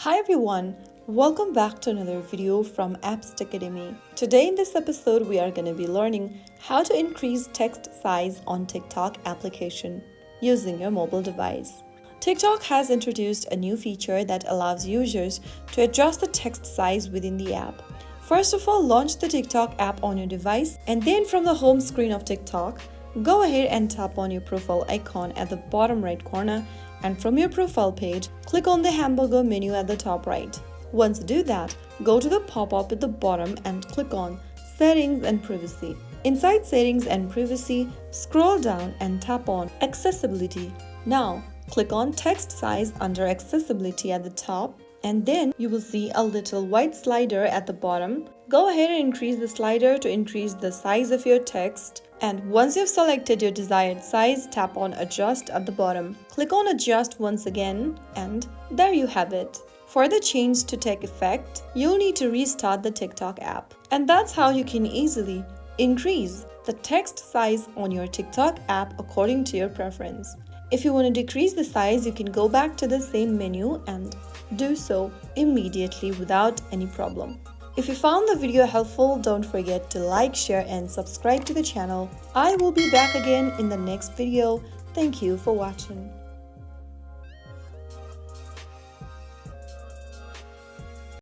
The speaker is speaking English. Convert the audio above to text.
Hi everyone, welcome back to another video from Apps Academy. Today in this episode we are going to be learning how to increase text size on TikTok application using your mobile device. TikTok has introduced a new feature that allows users to adjust the text size within the app. First of all, launch the TikTok app on your device and then from the home screen of TikTok, go ahead and tap on your profile icon at the bottom right corner, and from your profile page, click on the hamburger menu at the top right. Once you do that, go to the pop-up at the bottom and click on Settings and Privacy. Inside Settings and Privacy, scroll down and tap on Accessibility. Now, click on Text Size under Accessibility at the top, and then you will see a little white slider at the bottom. Go ahead and increase the slider to increase the size of your text. And once you've selected your desired size, tap on Adjust at the bottom. Click on Adjust once again, and there you have it. For the change to take effect, you'll need to restart the TikTok app. And that's how you can easily increase the text size on your TikTok app according to your preference. If you want to decrease the size, you can go back to the same menu and do so immediately without any problem. If you found the video helpful, don't forget to like, share and subscribe to the channel. I will be back again in the next video. Thank you for watching.